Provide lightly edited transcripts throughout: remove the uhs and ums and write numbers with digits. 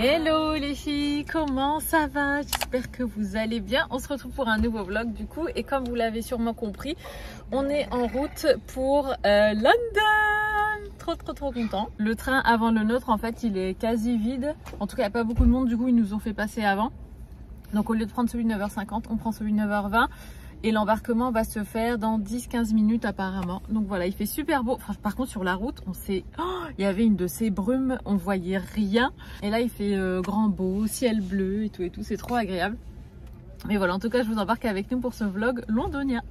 Hello les filles, comment ça va? J'espère que vous allez bien. On se retrouve pour un nouveau vlog du coup, et comme vous l'avez sûrement compris, on est en route pour London. Trop content. Le train avant le nôtre en fait il est quasi vide. En tout cas il n'y a pas beaucoup de monde, du coup ils nous ont fait passer avant. Donc au lieu de prendre celui de 9h50, on prend celui de 9h20. Et l'embarquement va se faire dans 10-15 minutes apparemment. Donc voilà, il fait super beau. Enfin, par contre sur la route, il y avait une de ces brumes, on voyait rien. Et là il fait grand beau, ciel bleu et tout, c'est trop agréable. Mais voilà, en tout cas je vous embarque avec nous pour ce vlog londonien.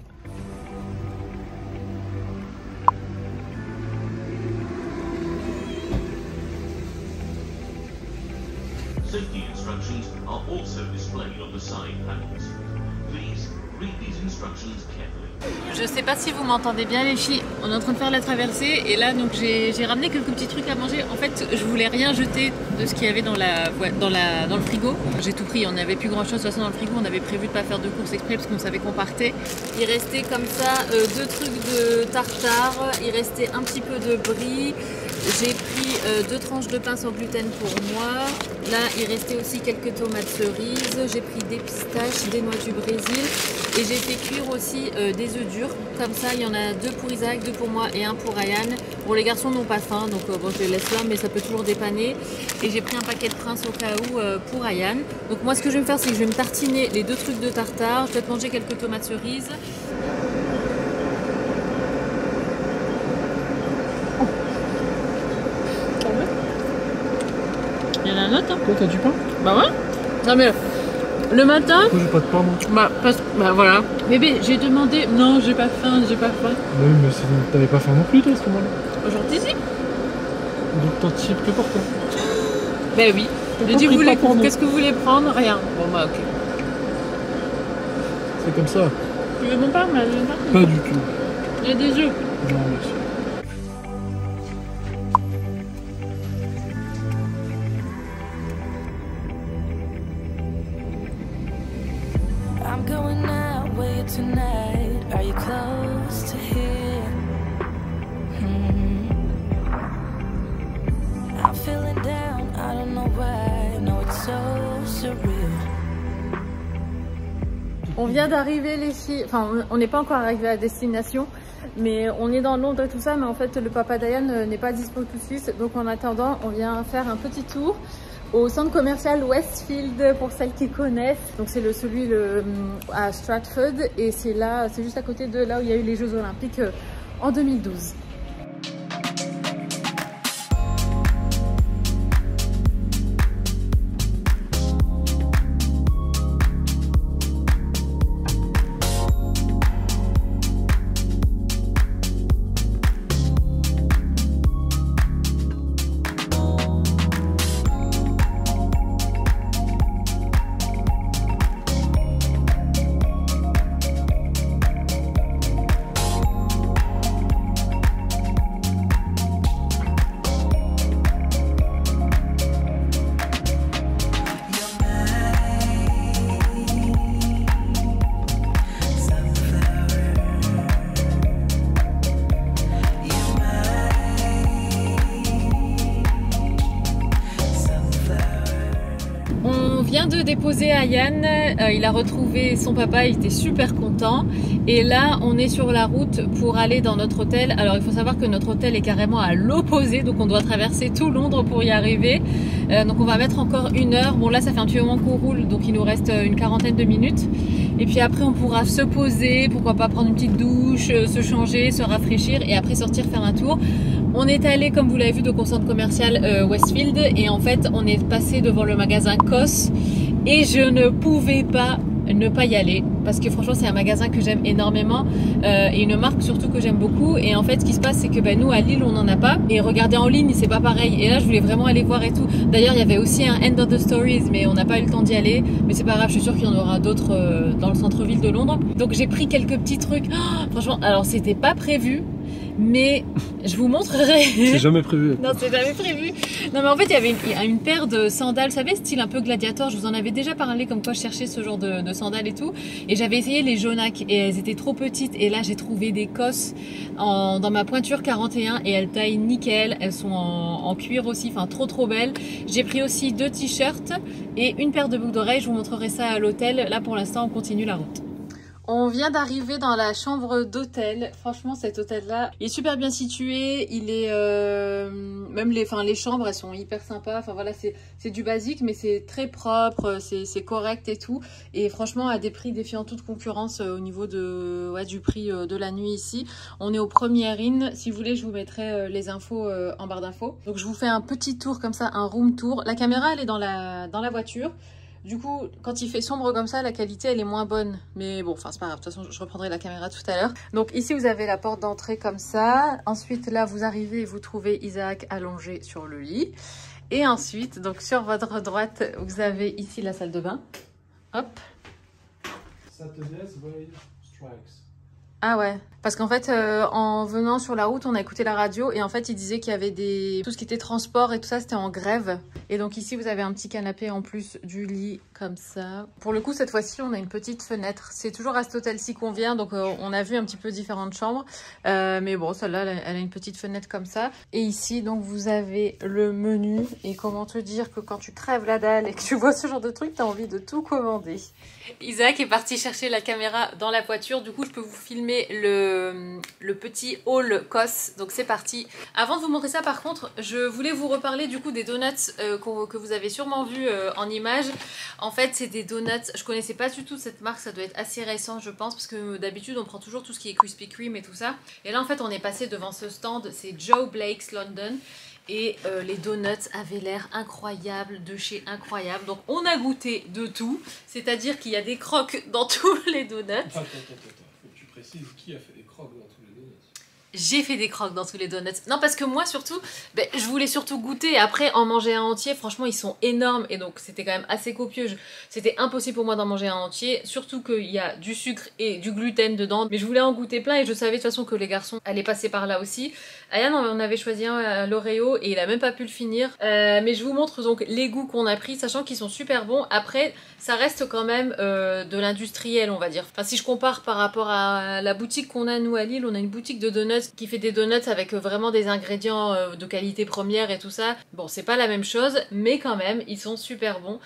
Safety instructions are also displayed on the side panels. Please read these instructions carefully. Je sais pas si vous m'entendez bien les filles, on est en train de faire la traversée et là donc j'ai ramené quelques petits trucs à manger. En fait je voulais rien jeter de ce qu'il y avait dans le frigo. J'ai tout pris, on n'avait plus grand chose de toute façon dans le frigo, on avait prévu de pas faire de courses exprès parce qu'on savait qu'on partait. Il restait comme ça deux trucs de tartare, il restait un petit peu de brie. J'ai pris deux tranches de pain sans gluten pour moi. Là, il restait aussi quelques tomates cerises. J'ai pris des pistaches, des noix du Brésil. Et j'ai fait cuire aussi des œufs durs. Comme ça, il y en a deux pour Isaac, deux pour moi et un pour Ryan. Bon, les garçons n'ont pas faim, donc bon, je les laisse là, mais ça peut toujours dépanner. Et j'ai pris un paquet de Prince au cas où pour Ryan. Donc moi, ce que je vais me faire, c'est que je vais me tartiner les deux trucs de tartare. Je vais peut-être manger quelques tomates cerises. Il y en a un autre, hein. Toi, t'as du pain? Bah ouais. Non mais le matin. Moi, j'ai pas de pain, moi. Bah voilà. Bébé, j'ai demandé. Non, j'ai pas faim, j'ai pas faim. Oui, mais t'avais pas faim non plus, toi, à ce moment-là. Aujourd'hui, si. Donc, t'anticipes que pour toi. Bah oui. J'ai dit, qu'est-ce que vous voulez prendre? Rien. Bon bah ok. C'est comme ça. Tu veux mon pain? Pas du tout. Il y a des œufs. Non, merci. I'm going out with you tonight. Are you close to here? I'm feeling down, I don't know why. No, it's so surreal. On vient d'arriver les filles, enfin on n'est pas encore arrivé à destination, mais on est dans Londres et tout ça, mais en fait le papa Diane n'est pas dispo tout de suite, donc en attendant on vient faire un petit tour au centre commercial Westfield pour celles qui connaissent. Donc c'est celui à Stratford et c'est là, c'est juste à côté de là où il y a eu les Jeux Olympiques en 2012. On vient de déposer Ryan, il a retrouvé son papa, il était super content. Et là, on est sur la route pour aller dans notre hôtel. Alors, il faut savoir que notre hôtel est carrément à l'opposé, donc on doit traverser tout Londres pour y arriver. Donc on va mettre encore 1 heure. Bon là, ça fait un petit moment qu'on roule, donc il nous reste une quarantaine de minutes. Et puis après, on pourra se poser, pourquoi pas prendre une petite douche, se changer, se rafraîchir et après sortir faire un tour. On est allé, comme vous l'avez vu, donc au centre commercial Westfield et en fait, on est passé devant le magasin COS et je ne pouvais pas ne pas y aller parce que franchement c'est un magasin que j'aime énormément et une marque surtout que j'aime beaucoup. Et en fait ce qui se passe c'est que nous à Lille on n'en a pas et regarder en ligne c'est pas pareil, et là je voulais vraiment aller voir et tout. D'ailleurs il y avait aussi un End of the Stories mais on n'a pas eu le temps d'y aller, mais c'est pas grave, je suis sûre qu'il y en aura d'autres dans le centre-ville de Londres. Donc j'ai pris quelques petits trucs. Franchement alors c'était pas prévu mais je vous montrerai. C'est jamais prévu. Non, c'est jamais prévu. Non, mais en fait, il y avait une paire de sandales, vous savez, style un peu gladiator. Je vous en avais déjà parlé, comme quoi je cherchais ce genre de sandales et tout. Et j'avais essayé les Jonac et elles étaient trop petites. Et là, j'ai trouvé des cosses dans ma pointure 41 et elles taillent nickel. Elles sont en cuir aussi, enfin trop belles. J'ai pris aussi 2 t-shirts et une paire de boucles d'oreilles. Je vous montrerai ça à l'hôtel. Là, pour l'instant, on continue la route. On vient d'arriver dans la chambre d'hôtel. Franchement, cet hôtel-là, il est super bien situé. Il est même les chambres, elles sont hyper sympas. Enfin voilà, c'est du basique, mais c'est très propre, c'est correct et tout. Et franchement, à des prix défiant toute concurrence au niveau du prix de la nuit ici. On est au Premier Inn. Si vous voulez, je vous mettrai les infos en barre d'infos. Donc je vous fais un petit tour comme ça, un room tour. La caméra, elle est dans la voiture. Du coup, quand il fait sombre comme ça, la qualité, elle est moins bonne. Mais bon, enfin, c'est pas grave. De toute façon, je reprendrai la caméra tout à l'heure. Donc ici, vous avez la porte d'entrée comme ça. Ensuite, là, vous arrivez et vous trouvez Isaac allongé sur le lit. Et ensuite, donc sur votre droite, vous avez ici la salle de bain. Hop. Saturday's Wave Strikes. Ah ouais, parce qu'en fait, en venant sur la route, on a écouté la radio et en fait, il disait qu'il y avait tout ce qui était transport et tout ça, c'était en grève. Et donc ici, vous avez un petit canapé en plus du lit comme ça. Pour le coup, cette fois-ci, on a une petite fenêtre. C'est toujours à cet hôtel-ci qu'on vient, donc on a vu un petit peu différentes chambres. Mais bon, celle-là, elle a une petite fenêtre comme ça. Et ici, donc, vous avez le menu. Et comment te dire que quand tu crèves la dalle et que tu vois ce genre de truc, t'as envie de tout commander. Isaac est parti chercher la caméra dans la voiture. Du coup, je peux vous filmer le petit haul COS. Donc, c'est parti. Avant de vous montrer ça, par contre, je voulais vous reparler du coup des donuts que vous avez sûrement vu en image. En fait, c'est des donuts. Je connaissais pas du tout cette marque. Ça doit être assez récent, je pense, parce que d'habitude, on prend toujours tout ce qui est Krispy Kreme et tout ça. Et là, en fait, on est passé devant ce stand. C'est Joe Blake's London. Et les donuts avaient l'air incroyables, de chez incroyable. Donc on a goûté de tout, c'est-à-dire qu'il y a des crocs dans tous les donuts. Attends, faut que tu précises qui a fait des crocs dans tous les donuts. J'ai fait des crocs dans tous les donuts. Non, parce que moi, surtout, je voulais surtout goûter. Après, en manger un entier, franchement, ils sont énormes. Et donc, c'était quand même assez copieux. C'était impossible pour moi d'en manger un entier. Surtout qu'il y a du sucre et du gluten dedans. Mais je voulais en goûter plein et je savais de toute façon que les garçons allaient passer par là aussi. Ayane, on avait choisi un à l'Oreo et il a même pas pu le finir. Mais je vous montre donc les goûts qu'on a pris, sachant qu'ils sont super bons. Après, ça reste quand même de l'industriel, on va dire. Enfin, si je compare par rapport à la boutique qu'on a, nous, à Lille, on a une boutique de donuts qui fait des donuts avec vraiment des ingrédients de qualité première et tout ça. Bon, c'est pas la même chose, mais quand même, ils sont super bons.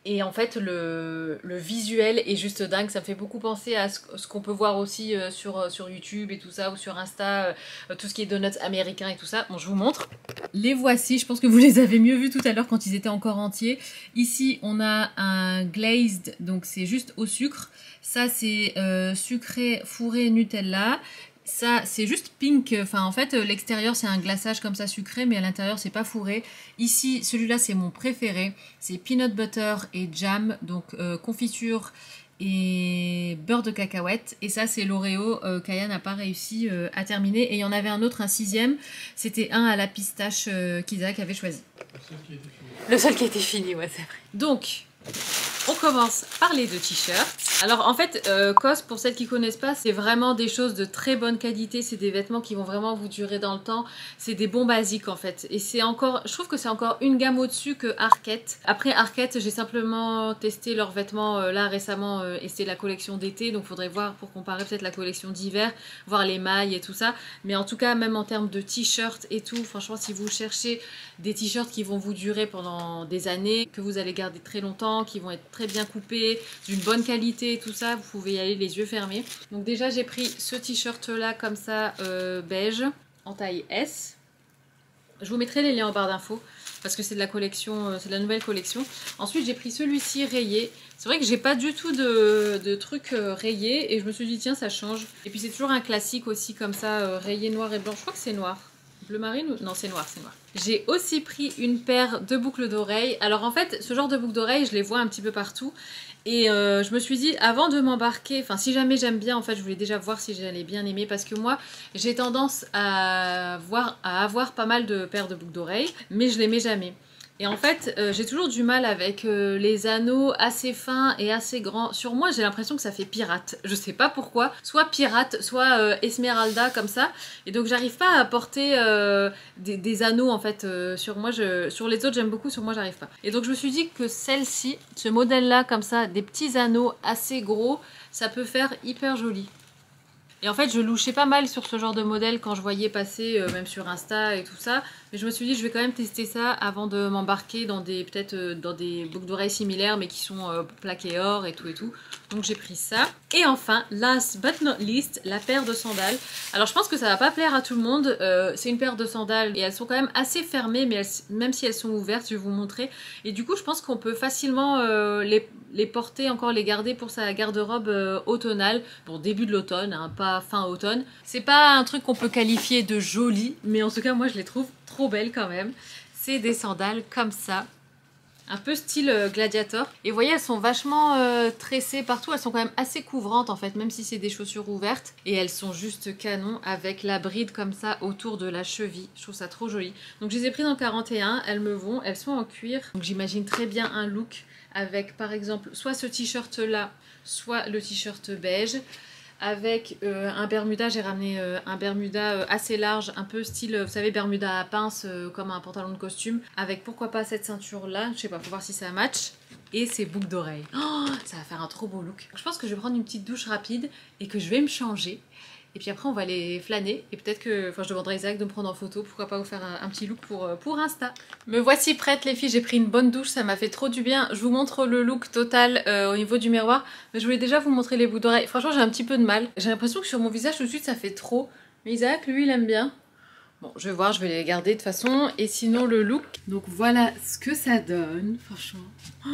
Et en fait, le visuel est juste dingue. Ça me fait beaucoup penser à ce qu'on peut voir aussi sur YouTube et tout ça, ou sur Insta, tout ce qui est donuts américains et tout ça. Bon, je vous montre. Les voici. Je pense que vous les avez mieux vus tout à l'heure quand ils étaient encore entiers. Ici, on a un glazed, donc c'est juste au sucre. Ça, c'est sucré fourré Nutella. Ça, c'est juste pink. Enfin, en fait, l'extérieur, c'est un glaçage comme ça sucré, mais à l'intérieur, c'est pas fourré. Ici, celui-là, c'est mon préféré. C'est peanut butter et jam, donc confiture et beurre de cacahuète. Et ça, c'est l'Oreo qu'Aya n'a pas réussi à terminer. Et il y en avait un autre, un 6e. C'était un à la pistache qu'Isaac avait choisi. Le seul qui a été fini, ouais, c'est vrai. Donc, on commence par les 2 t-shirts. Alors en fait, COS, pour celles qui connaissent pas, c'est vraiment des choses de très bonne qualité. C'est des vêtements qui vont vraiment vous durer dans le temps. C'est des bons basiques en fait. Et c'est encore, je trouve que c'est encore une gamme au-dessus que Arket. Après Arket, j'ai simplement testé leurs vêtements là récemment et c'est la collection d'été. Donc faudrait voir pour comparer peut-être la collection d'hiver, voir les mailles et tout ça. Mais en tout cas, même en termes de t-shirts et tout, franchement, si vous cherchez des t-shirts qui vont vous durer pendant des années, que vous allez garder très longtemps, qui vont être très bien coupés, d'une bonne qualité, tout ça, vous pouvez y aller les yeux fermés. Donc déjà j'ai pris ce t-shirt là comme ça beige en taille S. Je vous mettrai les liens en barre d'infos parce que c'est de la collection, c'est de la nouvelle collection. Ensuite j'ai pris celui-ci rayé. C'est vrai que j'ai pas du tout de trucs rayés et je me suis dit tiens ça change. Et puis c'est toujours un classique aussi comme ça rayé noir et blanc. Je crois que c'est noir. Bleu marine ou... Non, c'est noir, c'est noir. J'ai aussi pris une paire de boucles d'oreilles. Alors en fait, ce genre de boucles d'oreilles, je les vois un petit peu partout. Et je me suis dit, avant de m'embarquer, enfin si jamais j'aime bien, en fait, je voulais déjà voir si j'allais bien aimer. Parce que moi, j'ai tendance à avoir pas mal de paires de boucles d'oreilles, mais je les mets jamais. Et en fait, j'ai toujours du mal avec les anneaux assez fins et assez grands. Sur moi, j'ai l'impression que ça fait pirate. Je sais pas pourquoi. Soit pirate, soit Esmeralda comme ça. Et donc, j'arrive pas à porter des anneaux en fait sur moi. Sur les autres, j'aime beaucoup. Sur moi, j'arrive pas. Et donc, je me suis dit que celle-ci, ce modèle-là comme ça, des petits anneaux assez gros, ça peut faire hyper joli. Et en fait, je louchais pas mal sur ce genre de modèle quand je voyais passer, même sur Insta et tout ça. Mais je me suis dit, je vais quand même tester ça avant de m'embarquer dans des dans des boucles d'oreilles similaires, mais qui sont plaquées or et tout et tout. Donc j'ai pris ça. Et enfin, last but not least, la paire de sandales. Alors je pense que ça va pas plaire à tout le monde. C'est une paire de sandales et elles sont quand même assez fermées, mais même si elles sont ouvertes, je vais vous montrer. Et du coup, je pense qu'on peut facilement les porter, encore les garder pour sa garde-robe automnale. Bon, début de l'automne, hein, pas fin automne. C'est pas un truc qu'on peut qualifier de joli, mais en tout cas, moi je les trouve trop belles quand même. C'est des sandales comme ça. Un peu style gladiator. Et vous voyez, elles sont vachement tressées partout. Elles sont quand même assez couvrantes en fait, même si c'est des chaussures ouvertes. Et elles sont juste canon avec la bride comme ça autour de la cheville. Je trouve ça trop joli. Donc je les ai prises en 41. Elles me vont. Elles sont en cuir. Donc j'imagine très bien un look avec par exemple soit ce t-shirt là, soit le t-shirt beige. Avec un bermuda, j'ai ramené un bermuda assez large, un peu style, vous savez, bermuda à pince, comme un pantalon de costume. Avec pourquoi pas cette ceinture là, je sais pas, faut voir si ça match. Et ces boucles d'oreilles. Oh, ça va faire un trop beau look. Je pense que je vais prendre une petite douche rapide et que je vais me changer. Et puis après on va aller flâner et peut-être que, enfin je demanderai à Isaac de me prendre en photo, pourquoi pas vous faire un petit look pour Insta. Me voici prête les filles, j'ai pris une bonne douche, ça m'a fait trop du bien. Je vous montre le look total au niveau du miroir, mais je voulais déjà vous montrer les boucles d'oreilles. Franchement j'ai un petit peu de mal, j'ai l'impression que sur mon visage tout de suite ça fait trop, mais Isaac lui il aime bien. Bon je vais voir, je vais les garder de toute façon, et sinon le look, donc voilà ce que ça donne, franchement, oh,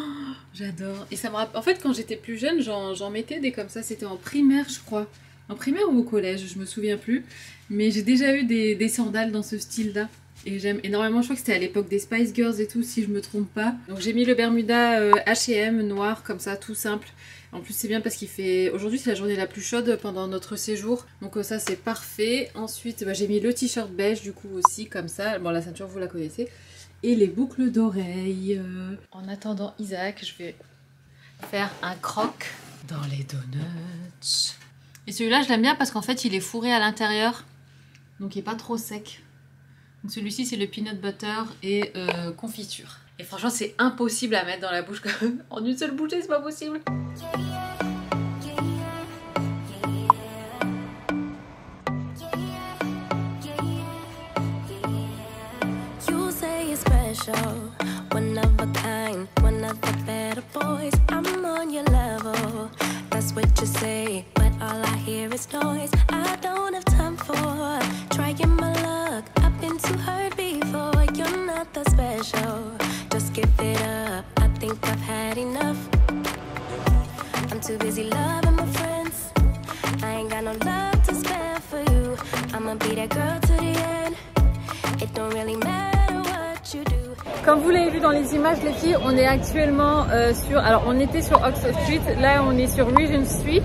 j'adore. Et ça me rappelle, en fait quand j'étais plus jeune j'en mettais des comme ça, c'était en primaire je crois. En primaire ou au collège, je me souviens plus. Mais j'ai déjà eu des sandales dans ce style-là. Et j'aime énormément, je crois que c'était à l'époque des Spice Girls et tout, si je me trompe pas. Donc j'ai mis le bermuda H&M noir, comme ça, tout simple. En plus c'est bien parce qu'il fait... Aujourd'hui c'est la journée la plus chaude pendant notre séjour. Donc ça c'est parfait. Ensuite j'ai mis le t-shirt beige du coup aussi, comme ça. Bon la ceinture vous la connaissez. Et les boucles d'oreilles. En attendant Isaac, je vais faire un croc dans les donuts. Et celui-là, je l'aime bien parce qu'en fait, il est fourré à l'intérieur. Donc, il n'est pas trop sec. Donc, celui-ci, c'est le peanut butter et confiture. Et franchement, c'est impossible à mettre dans la bouche quand même. En une seule bouchée, c'est pas possible. You say you're special, one of a kind, one of the better boys. I'm on your level. That's what you say, but all I hear is noise. I don't have time for trying my luck. I've been too hurt before. You're not that special. Just give it up. I think I've had enough. I'm too busy loving my friends. I ain't got no love to spare for you. I'ma be that girl to the end. It don't really matter what you do. Comme vous l'avez vu dans les images les filles, on est actuellement sur... Alors on était sur Oxford Street, là on est sur Regent Street.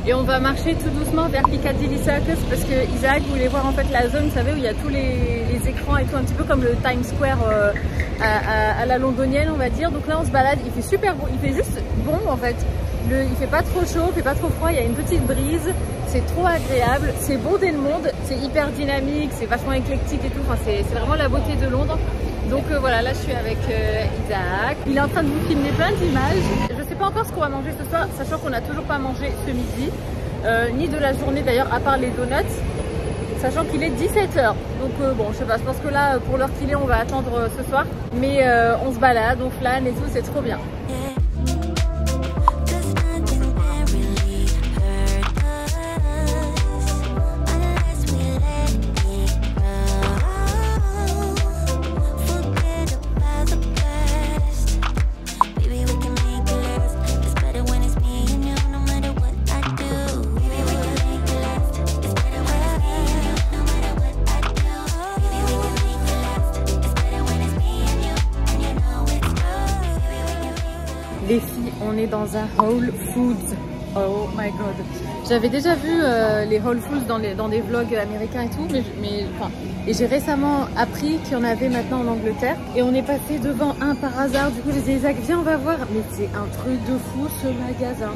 Et on va marcher tout doucement vers Piccadilly Circus parce que Isaac voulait voir en fait la zone, vous savez, où il y a tous les écrans et tout, un petit peu comme le Times Square à la londonienne on va dire. Donc là on se balade, il fait super beau, il fait juste bon en fait. Il fait pas trop chaud, il fait pas trop froid, il y a une petite brise, c'est trop agréable, c'est bondé de monde, c'est hyper dynamique, c'est vachement éclectique et tout, enfin, c'est vraiment la beauté de Londres. Donc voilà, là je suis avec Isaac, il est en train de vous filmer plein d'images. Je sais pas encore ce qu'on va manger ce soir, sachant qu'on n'a toujours pas mangé ce midi, ni de la journée d'ailleurs, à part les donuts, sachant qu'il est 17h. Donc bon, je sais pas, je pense que là, pour l'heure qu'il est, on va attendre ce soir. Mais on se balade, on flâne et tout, c'est trop bien. Les filles, on est dans un Whole Foods. Oh my god. J'avais déjà vu les Whole Foods dans des vlogs américains et tout, mais enfin, Et j'ai récemment appris qu'il y en avait maintenant en Angleterre. Et on est passé devant un par hasard. Du coup, j'ai dit Isaac, viens, on va voir. Mais c'est un truc de fou ce magasin.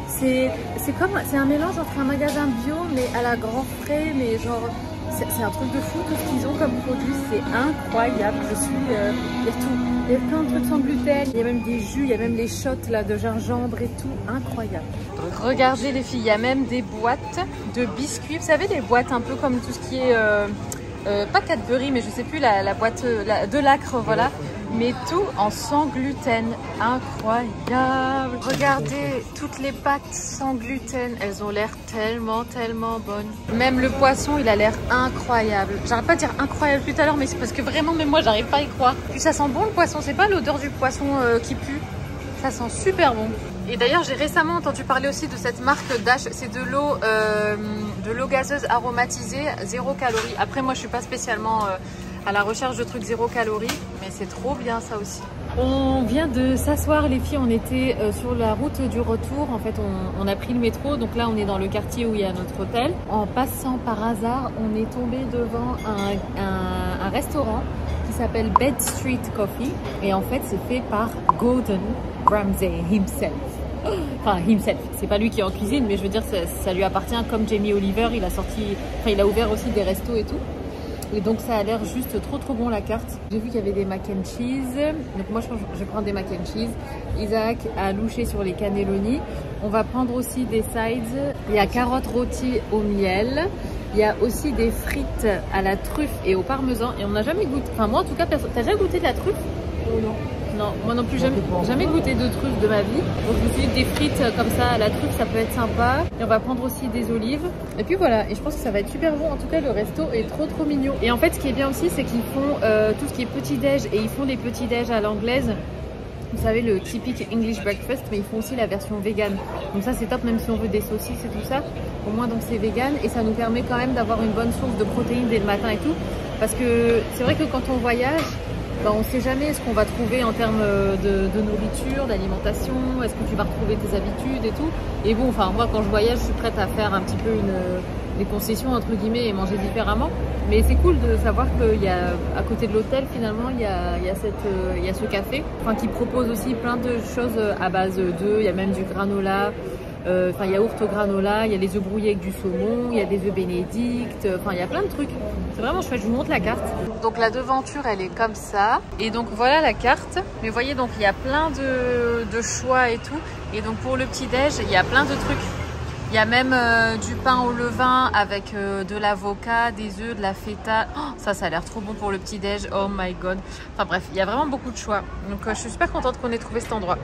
C'est un mélange entre un magasin bio mais à la grand frais, mais genre c'est un truc de fou tout ce qu'ils ont comme produit, c'est incroyable. Il y a tout, il y a plein de trucs sans gluten, il y a même des jus, il y a même les shots là de gingembre et tout, incroyable. Regardez les filles, il y a même des boîtes de biscuits, vous savez les boîtes un peu comme tout ce qui est pas Cadbury mais je sais plus la boîte de Lacre, voilà. Mais tout en sans gluten, incroyable. Regardez toutes les pâtes sans gluten, elles ont l'air tellement bonnes. Même le poisson, il a l'air incroyable. J'arrête pas de dire incroyable tout à l'heure, mais c'est parce que vraiment, même moi, j'arrive pas à y croire. Puis ça sent bon le poisson, c'est pas l'odeur du poisson qui pue. Ça sent super bon. Et d'ailleurs, j'ai récemment entendu parler aussi de cette marque Dash. C'est de l'eau gazeuse aromatisée, 0 calories. Après, moi, je suis pas spécialement à la recherche de trucs 0 calories, mais c'est trop bien ça aussi. On vient de s'asseoir les filles, on était sur la route du retour. En fait, on a pris le métro, donc là on est dans le quartier où il y a notre hôtel. En passant par hasard, on est tombé devant un restaurant qui s'appelle Bed Street Coffee. Et en fait, c'est fait par Gordon Ramsay himself. Enfin, himself, c'est pas lui qui est en cuisine, mais je veux dire, ça lui appartient. Comme Jamie Oliver, il a ouvert aussi des restos et tout. Et donc ça a l'air juste trop bon la carte. J'ai vu qu'il y avait des mac and cheese. Donc moi je prends des mac and cheese. Isaac a louché sur les cannelloni. On va prendre aussi des sides. Il y a carottes rôties au miel. Il y a aussi des frites à la truffe et au parmesan. Et on n'a jamais goûté. Enfin moi en tout cas, t'as déjà goûté de la truffe? Non. Non, moi non plus, jamais goûté de truffe de ma vie. Donc je me suis dit des frites comme ça à la truffe, ça peut être sympa. Et on va prendre aussi des olives. Et puis voilà, et je pense que ça va être super bon. En tout cas, le resto est trop mignon. Et en fait, ce qui est bien aussi, c'est qu'ils font tout ce qui est petit-déj. Et ils font des petits-déj à l'anglaise. Vous savez, le typique English breakfast, mais ils font aussi la version vegan. Donc ça, c'est top, même si on veut des saucisses et tout ça. Au moins, donc c'est vegan. Et ça nous permet quand même d'avoir une bonne source de protéines dès le matin et tout. Parce que c'est vrai que quand on voyage, ben, on ne sait jamais ce qu'on va trouver en termes de nourriture, d'alimentation, est-ce que tu vas retrouver tes habitudes et tout. Et bon, enfin moi quand je voyage, je suis prête à faire un petit peu des concessions entre guillemets et manger différemment. Mais c'est cool de savoir qu'il y a à côté de l'hôtel finalement il y a ce café, enfin qui propose aussi plein de choses à base d'œufs, il y a même du granola. Enfin yaourt au granola, il y a les œufs brouillés avec du saumon, il y a des œufs bénédicts, enfin il y a plein de trucs. C'est vraiment chouette, je vous montre la carte. Donc la devanture elle est comme ça. Et donc voilà la carte. Mais vous voyez donc il y a plein de choix et tout. Et donc pour le petit déj, il y a plein de trucs. Il y a même du pain au levain avec de l'avocat, des œufs, de la feta. Oh, ça a l'air trop bon pour le petit déj. Oh my god. Enfin bref, il y a vraiment beaucoup de choix. Donc je suis super contente qu'on ait trouvé cet endroit.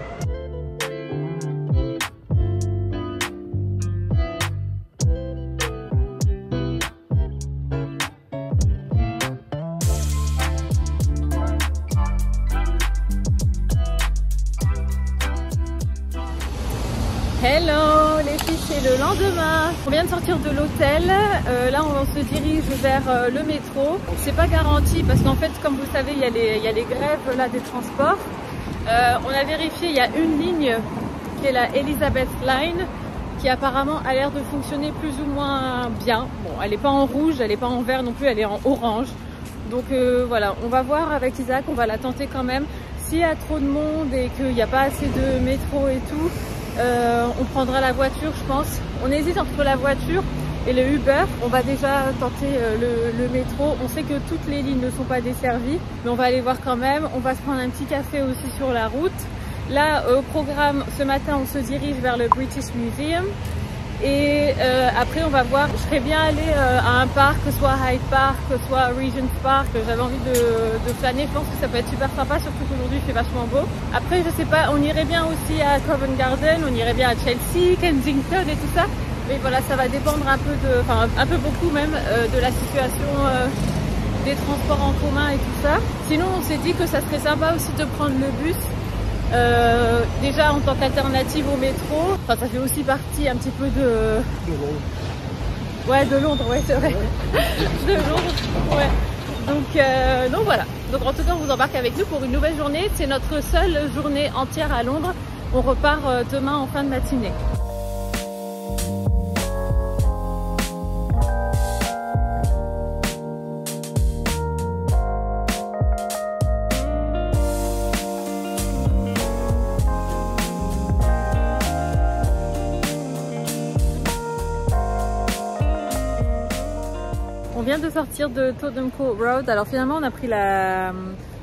Hello les filles, c'est le lendemain. On vient de sortir de l'hôtel. Là on se dirige vers le métro. C'est pas garanti parce qu'en fait comme vous savez il y a les grèves là des transports. On a vérifié, il y a une ligne qui est la Elizabeth Line qui apparemment a l'air de fonctionner plus ou moins bien. Bon, elle n'est pas en rouge, elle n'est pas en vert non plus, elle est en orange. Donc voilà, on va voir avec Isaac, on va la tenter quand même. S'il y a trop de monde et qu'il n'y a pas assez de métro et tout, on prendra la voiture je pense. On hésite entre la voiture et le Uber. On va déjà tenter le métro. On sait que toutes les lignes ne sont pas desservies, mais on va aller voir quand même. On va se prendre un petit café aussi sur la route. Là au programme, ce matin on se dirige vers le British Museum. Et après on va voir, je serais bien allée à un parc, que ce soit Hyde Park, que ce soit Regent Park. J'avais envie de flâner, je pense que ça peut être super sympa, surtout qu'aujourd'hui il fait vachement beau. Après je sais pas, on irait bien aussi à Covent Garden, on irait bien à Chelsea, Kensington et tout ça. Mais voilà, ça va dépendre un peu un peu beaucoup même de la situation des transports en commun et tout ça. Sinon on s'est dit que ça serait sympa aussi de prendre le bus. Déjà en tant qu'alternative au métro, enfin ça fait aussi partie un petit peu de Londres. Ouais, de Londres, ouais c'est vrai. De Londres, ouais. Donc voilà. Donc en tout cas on vous embarque avec nous pour une nouvelle journée. C'est notre seule journée entière à Londres. On repart demain en fin de matinée. vient de sortir de Totem Court Road. Alors finalement on a pris la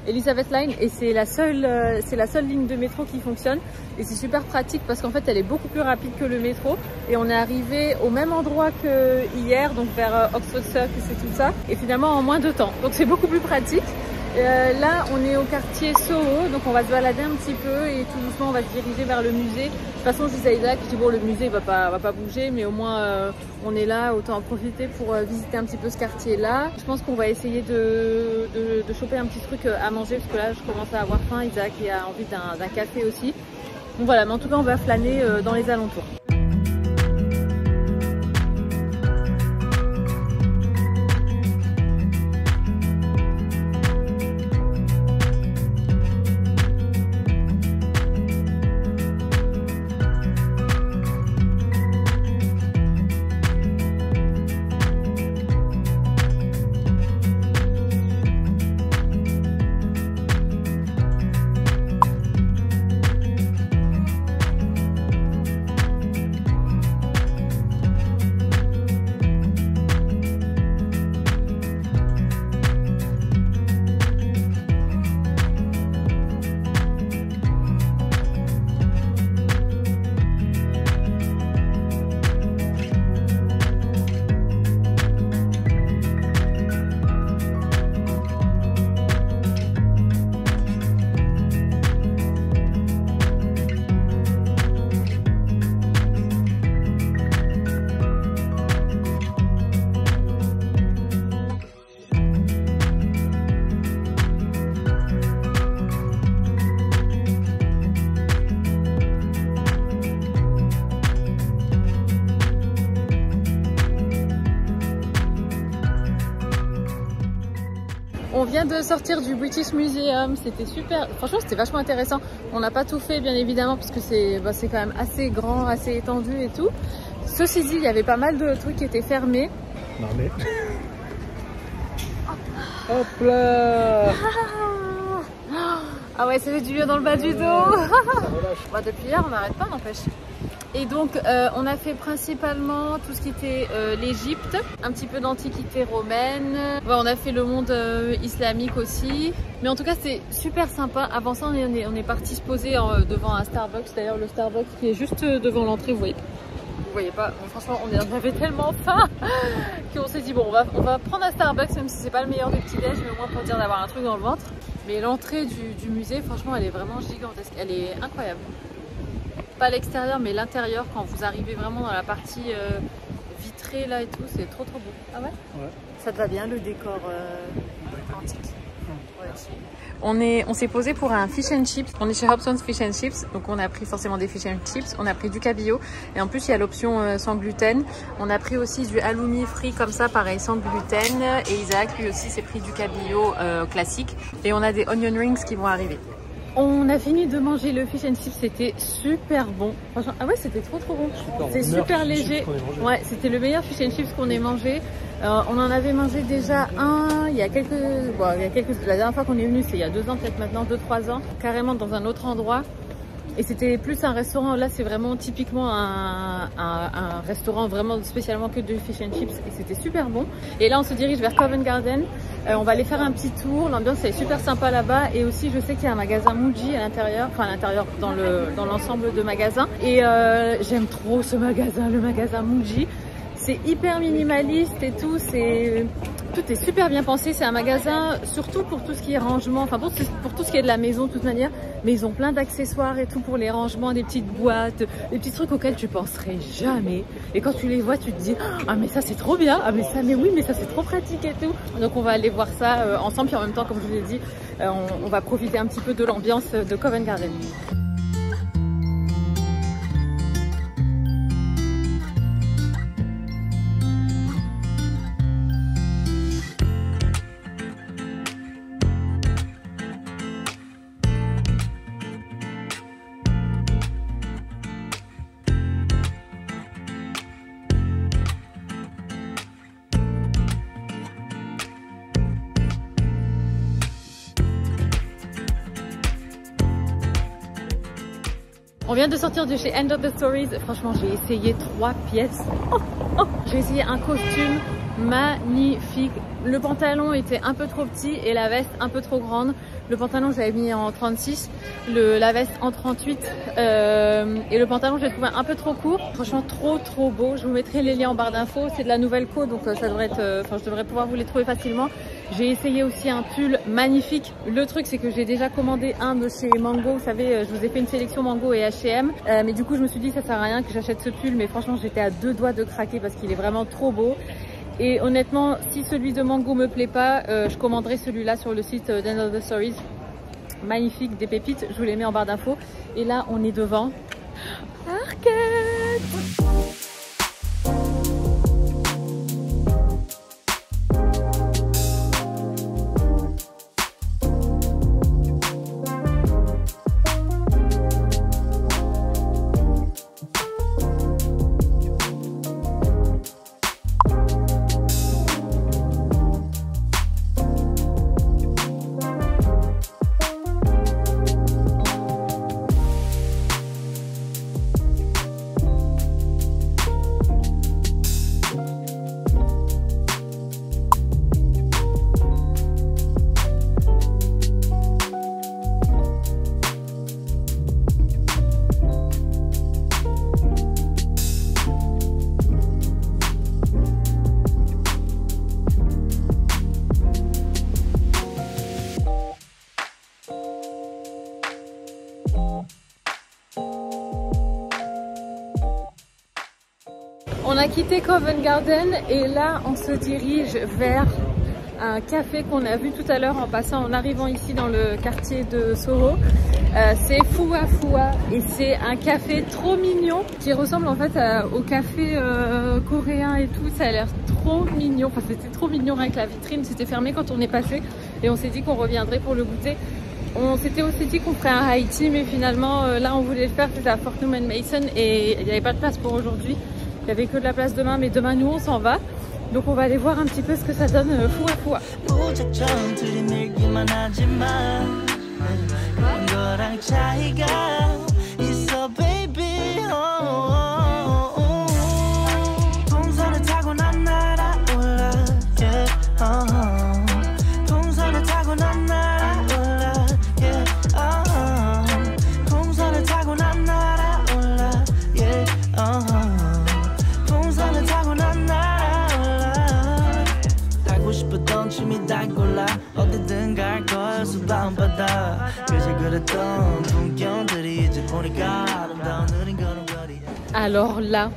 Elizabeth Line et c'est la seule ligne de métro qui fonctionne. Et c'est super pratique parce qu'en fait elle est beaucoup plus rapide que le métro. Et on est arrivé au même endroit que hier, donc vers Oxford Circus et tout ça. Et finalement en moins de temps. Donc c'est beaucoup plus pratique. Là on est au quartier Soho, donc on va se balader un petit peu et tout doucement on va se diriger vers le musée. De toute façon je disais à Isaac, je dis bon le musée va pas bouger, mais au moins on est là, autant en profiter pour visiter un petit peu ce quartier là. Je pense qu'on va essayer de choper un petit truc à manger parce que là je commence à avoir faim, Isaac a envie d'un café aussi. Donc voilà, mais en tout cas on va flâner dans les alentours. On vient de sortir du British Museum, c'était super, franchement c'était vachement intéressant. On n'a pas tout fait bien évidemment parce que c'est quand même assez grand, assez étendu et tout. Ceci dit, il y avait pas mal de trucs qui étaient fermés. Non mais... Hop là. Ah ouais, ça fait du bien dans le bas du dos. Depuis hier on n'arrête pas, n'empêche. Et donc on a fait principalement tout ce qui était l'Égypte, un petit peu d'antiquité romaine. Ouais, on a fait le monde islamique aussi. Mais en tout cas c'est super sympa. Avant ça on est parti se poser devant un Starbucks. D'ailleurs le Starbucks qui est juste devant l'entrée, vous voyez pas. Bon, franchement on avait tellement faim qu'on s'est dit bon on va prendre un Starbucks même si c'est pas le meilleur des petits déj, mais au moins pour dire d'avoir un truc dans le ventre. Mais l'entrée du musée franchement elle est vraiment gigantesque, elle est incroyable. Pas l'extérieur mais l'intérieur, quand vous arrivez vraiment dans la partie vitrée là et tout, c'est trop beau. Ah ouais? Ouais. Ça te va bien le décor antique. Ouais. On s'est posé pour un fish and chips. On est chez Hobson's Fish and Chips, donc on a pris forcément des fish and chips. On a pris du cabillaud et en plus il y a l'option sans gluten. On a pris aussi du halloumi frit comme ça, pareil sans gluten. Et Isaac lui aussi s'est pris du cabillaud classique. Et on a des onion rings qui vont arriver. On a fini de manger le fish and chips, c'était super bon. Franchement, ah ouais, c'était trop bon. C'est super léger. Ouais, c'était le meilleur fish and chips qu'on ait mangé. On en avait mangé déjà un il y a quelques... La dernière fois qu'on est venu, c'est il y a 2 ans, peut-être maintenant 2-3 ans, carrément dans un autre endroit. Et c'était plus un restaurant, là c'est vraiment typiquement un restaurant vraiment spécialement que de fish and chips et c'était super bon. Et là on se dirige vers Covent Garden, on va aller faire un petit tour, l'ambiance est super sympa là-bas et aussi je sais qu'il y a un magasin Muji à l'intérieur, enfin à l'intérieur dans l'ensemble de magasins et j'aime trop ce magasin, le magasin Muji. C'est hyper minimaliste et tout, tout est super bien pensé. C'est un magasin surtout pour tout ce qui est rangement, enfin pour tout ce qui est de la maison de toute manière. Mais ils ont plein d'accessoires et tout pour les rangements, des petites boîtes, des petits trucs auxquels tu penserais jamais. Et quand tu les vois, tu te dis ah mais ça c'est trop bien, ah mais oui mais ça c'est trop pratique et tout. Donc on va aller voir ça ensemble puis en même temps comme je vous l'ai dit, on va profiter un petit peu de l'ambiance de Covent Garden. On vient de sortir de chez End of the Stories. Franchement, j'ai essayé 3 pièces. J'ai essayé un costume magnifique. Le pantalon était un peu trop petit et la veste un peu trop grande. Le pantalon, je l'avais mis en 36, la veste en 38 et le pantalon, je l'ai trouvé un peu trop court. Franchement, trop beau. Je vous mettrai les liens en barre d'infos. C'est de la nouvelle co, donc ça devrait être, je devrais pouvoir vous les trouver facilement. J'ai essayé aussi un pull magnifique. Le truc, c'est que j'ai déjà commandé un de chez Mango. Vous savez, je vous ai fait une sélection Mango et H&M. Mais du coup, je me suis dit, ça sert à rien que j'achète ce pull. Mais franchement, j'étais à 2 doigts de craquer parce qu'il est vraiment trop beau. Et honnêtement, si celui de Mango me plaît pas, je commanderai celui-là sur le site d'End of the Stories. Magnifique, des pépites, je vous les mets en barre d'infos. Et là, on est devant Arket. On a quitté Covent Garden et là on se dirige vers un café qu'on a vu tout à l'heure en passant, en arrivant ici dans le quartier de Soho. C'est Fua Fua et c'est un café trop mignon qui ressemble en fait au café coréen et tout. Ça a l'air trop mignon, enfin c'était trop mignon avec la vitrine, c'était fermé quand on est passé et on s'est dit qu'on reviendrait pour le goûter. On s'était aussi dit qu'on ferait un high tea mais finalement là on voulait le faire, c'était à Fortnum & Mason et il n'y avait pas de place pour aujourd'hui. Il n'y avait que de la place demain, mais demain nous on s'en va. Donc on va aller voir un petit peu ce que ça donne Fua Fua. Alors là,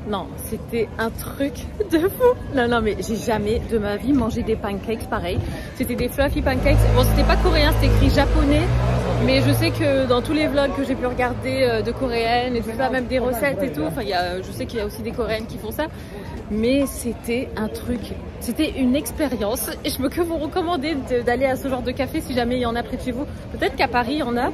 non, c'était un truc de fou. Non, mais j'ai jamais de ma vie mangé des pancakes pareil. C'était des fluffy pancakes. Bon, c'était pas coréen, c'était écrit japonais. Mais je sais que dans tous les vlogs que j'ai pu regarder de coréennes et tout ça, même des recettes et tout, enfin, je sais qu'il y a aussi des coréennes qui font ça. Mais c'était un truc, c'était une expérience. Et je peux que vous recommander d'aller à ce genre de café si jamais il y en a près de chez vous. Peut-être qu'à Paris, il y en a.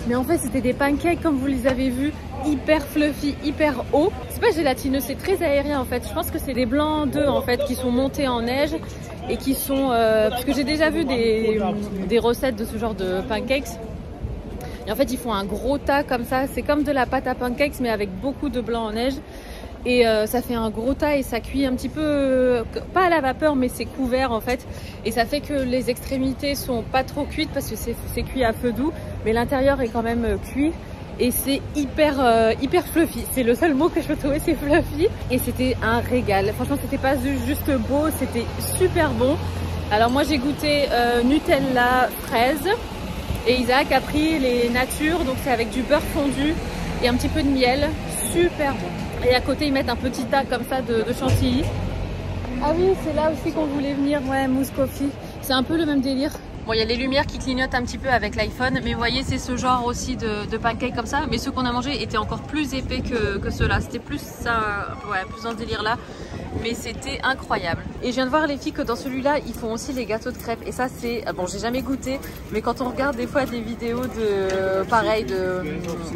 Mais en fait, c'était des pancakes comme vous les avez vus, hyper fluffy, hyper haut. C'est pas gélatineux, c'est très aérien en fait. Je pense que c'est des blancs d'œufs en fait qui sont montés en neige et qui sont... parce que j'ai déjà vu des recettes de ce genre de pancakes. Et en fait, ils font un gros tas comme ça. C'est comme de la pâte à pancakes mais avec beaucoup de blanc en neige. Et ça fait un gros tas et ça cuit un petit peu, pas à la vapeur mais c'est couvert en fait. Et ça fait que les extrémités sont pas trop cuites parce que c'est cuit à feu doux. Mais l'intérieur est quand même cuit. Et c'est hyper fluffy. C'est le seul mot que je peux trouver, c'est fluffy. Et c'était un régal. Franchement, c'était pas juste beau, c'était super bon. Alors moi, j'ai goûté Nutella fraise. Et Isaac a pris les natures. Donc c'est avec du beurre fondu et un petit peu de miel. Super bon. Et à côté, ils mettent un petit tas comme ça de chantilly. Ah oui, c'est là aussi qu'on voulait venir. Ouais, mousse coffee. C'est un peu le même délire. Bon, il y a les lumières qui clignotent un petit peu avec l'iPhone, mais vous voyez, c'est ce genre aussi de pancakes comme ça. Mais ceux qu'on a mangés étaient encore plus épais que ceux-là. C'était plus ça, ouais, plus dans ce délire-là. Mais c'était incroyable. Et je viens de voir les filles que dans celui-là, ils font aussi les gâteaux de crêpes. Et ça, c'est... Bon, j'ai jamais goûté, mais quand on regarde des fois des vidéos de... pareil,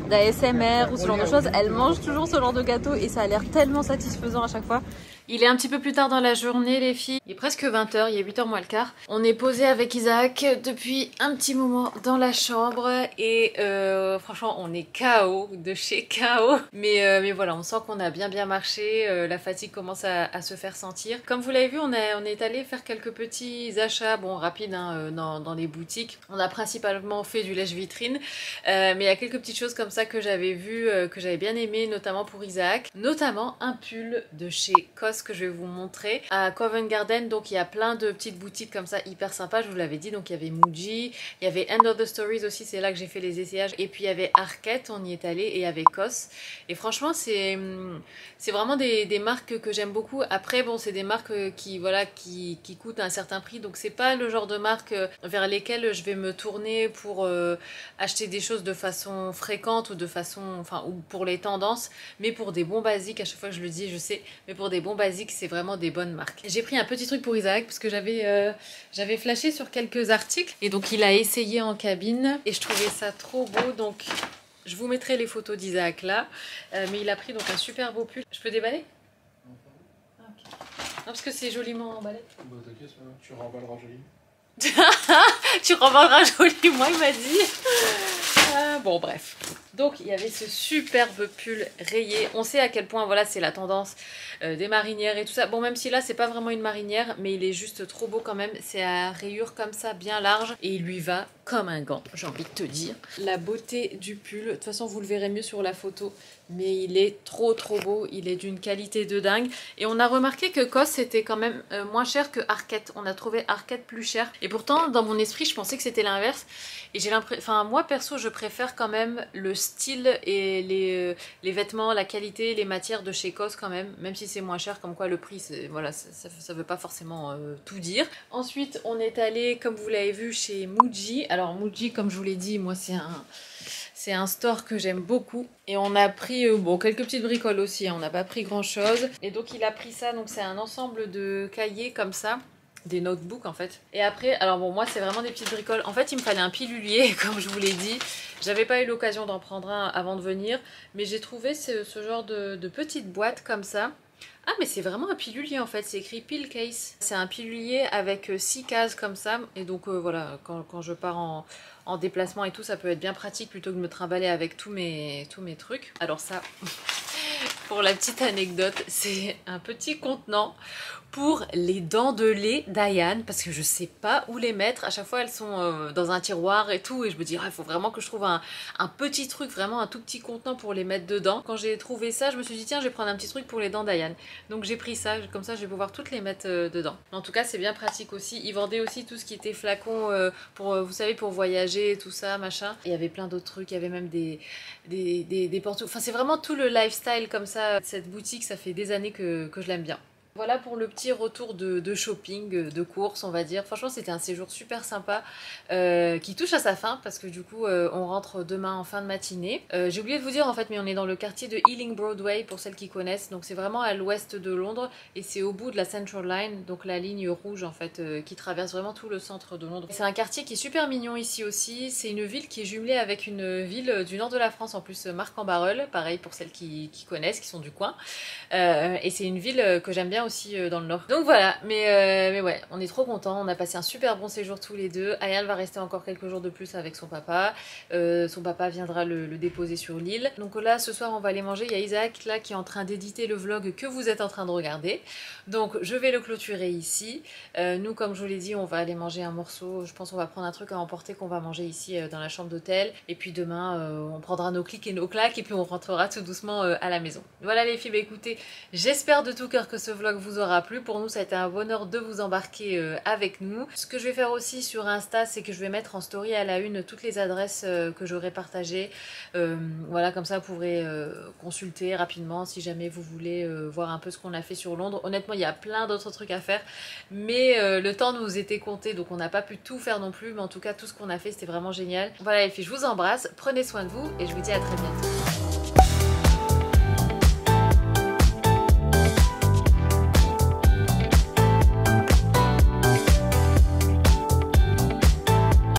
d'ASMR ou ce genre de choses, elles mangent toujours ce genre de gâteau et ça a l'air tellement satisfaisant à chaque fois. Il est un petit peu plus tard dans la journée les filles, il est presque 20h, il est 8h moins le quart. On est posé avec Isaac depuis un petit moment dans la chambre et franchement on est KO, de chez KO. Mais voilà, on sent qu'on a bien marché, la fatigue commence à se faire sentir. Comme vous l'avez vu, on est allé faire quelques petits achats, bon rapides hein, dans les boutiques. On a principalement fait du lèche-vitrine, mais il y a quelques petites choses comme ça que j'avais vues, que j'avais bien aimé, notamment pour Isaac. Notamment un pull de chez COS que je vais vous montrer à Covent Garden. Donc il y a plein de petites boutiques comme ça hyper sympas, je vous l'avais dit. Donc il y avait Muji, il y avait End of the Stories aussi, c'est là que j'ai fait les essayages. Et puis il y avait Arket, on y est allé, et il y avait COS. Et franchement c'est vraiment des marques que j'aime beaucoup. Après bon, c'est des marques qui coûtent un certain prix, donc c'est pas le genre de marque vers lesquelles je vais me tourner pour acheter des choses de façon fréquente ou de façon, enfin, ou pour les tendances, mais pour des bons basiques, à chaque fois que je le dis, je sais, mais pour des bons basiques, c'est vraiment des bonnes marques. J'ai pris un petit truc pour Isaac parce que j'avais flashé sur quelques articles et donc il a essayé en cabine et je trouvais ça trop beau, donc je vous mettrai les photos d'Isaac là, mais il a pris donc un super beau pull. Je peux déballer? Ah, okay. Non, parce que c'est joliment emballé. Bah t'inquiète, tu remballeras joli. Tu remballeras joliment, il m'a dit. Bon bref, donc il y avait ce superbe pull rayé. On sait à quel point voilà, c'est la tendance des marinières et tout ça. Bon, même si là c'est pas vraiment une marinière, mais il est juste trop beau quand même. C'est à rayures comme ça, bien large, et il lui va comme un gant, j'ai envie de te dire. La beauté du pull, de toute façon vous le verrez mieux sur la photo, mais il est trop beau, il est d'une qualité de dingue. Et on a remarqué que COS c'était quand même moins cher que Arket. On a trouvé Arket plus cher, et pourtant dans mon esprit je pensais que c'était l'inverse. Et j'ai l'impression, enfin moi perso je préfère quand même le style et les vêtements, la qualité, les matières de chez COS quand même si c'est moins cher, comme quoi le prix voilà, ça veut pas forcément tout dire. Ensuite on est allé, comme vous l'avez vu, chez Muji. Alors Muji, comme je vous l'ai dit, moi c'est un store que j'aime beaucoup. Et on a pris bon, quelques petites bricoles aussi, hein, on n'a pas pris grand chose. Et donc il a pris ça, donc c'est un ensemble de cahiers comme ça, des notebooks en fait. Et après, alors bon, moi c'est vraiment des petites bricoles. En fait il me fallait un pilulier comme je vous l'ai dit. J'avais pas eu l'occasion d'en prendre un avant de venir, mais j'ai trouvé ce genre de petite boîte comme ça. Ah mais c'est vraiment un pilulier en fait, c'est écrit pill case. C'est un pilulier avec 6 cases comme ça. Et donc voilà, quand je pars en déplacement et tout, ça peut être bien pratique plutôt que de me trimballer avec tous mes trucs. Alors ça, pour la petite anecdote, c'est un petit contenant pour les dents de lait d'Ayane, parce que je sais pas où les mettre. À chaque fois elles sont dans un tiroir et tout, et je me dis il faut vraiment que je trouve un petit truc, vraiment un tout petit contenant pour les mettre dedans. Quand j'ai trouvé ça, je me suis dit tiens, je vais prendre un petit truc pour les dents d'Ayane. Donc j'ai pris ça, comme ça je vais pouvoir toutes les mettre dedans. En tout cas c'est bien pratique aussi. Ils vendaient aussi tout ce qui était flacons pour, vous savez, pour voyager, tout ça, machin. Il y avait plein d'autres trucs, il y avait même des porte-. Enfin c'est vraiment tout le lifestyle comme ça. Cette boutique, ça fait des années que je l'aime bien. Voilà pour le petit retour de shopping, de courses on va dire. Franchement c'était un séjour super sympa qui touche à sa fin parce que du coup on rentre demain en fin de matinée. J'ai oublié de vous dire en fait, mais on est dans le quartier de Ealing Broadway pour celles qui connaissent. Donc c'est vraiment à l'ouest de Londres et c'est au bout de la Central Line, donc la ligne rouge en fait qui traverse vraiment tout le centre de Londres. C'est un quartier qui est super mignon ici aussi. C'est une ville qui est jumelée avec une ville du nord de la France en plus, Marc-en-Barœul, pareil pour celles qui connaissent, qui sont du coin. Et c'est une ville que j'aime bien aussi dans le nord. Donc voilà, mais ouais, on est trop contents, on a passé un super bon séjour tous les deux. Ayane va rester encore quelques jours de plus avec son papa. Son papa viendra le déposer sur l'île. Donc là, ce soir, on va aller manger. Il y a Isaac là qui est en train d'éditer le vlog que vous êtes en train de regarder. Donc je vais le clôturer ici. Nous, comme je vous l'ai dit, on va aller manger un morceau. Je pense qu'on va prendre un truc à emporter qu'on va manger ici dans la chambre d'hôtel. Et puis demain, on prendra nos clics et nos claques et puis on rentrera tout doucement à la maison. Voilà les filles, bah, écoutez, j'espère de tout cœur que ce vlog vous aura plu. Pour nous ça a été un bonheur de vous embarquer avec nous. Ce que je vais faire aussi sur Insta, c'est que je vais mettre en story à la une toutes les adresses que j'aurai partagées. Voilà, comme ça vous pourrez consulter rapidement si jamais vous voulez voir un peu ce qu'on a fait sur Londres. Honnêtement il y a plein d'autres trucs à faire, mais le temps nous était compté, donc on n'a pas pu tout faire non plus, mais en tout cas tout ce qu'on a fait c'était vraiment génial. Voilà les filles, je vous embrasse, prenez soin de vous et je vous dis à très bientôt.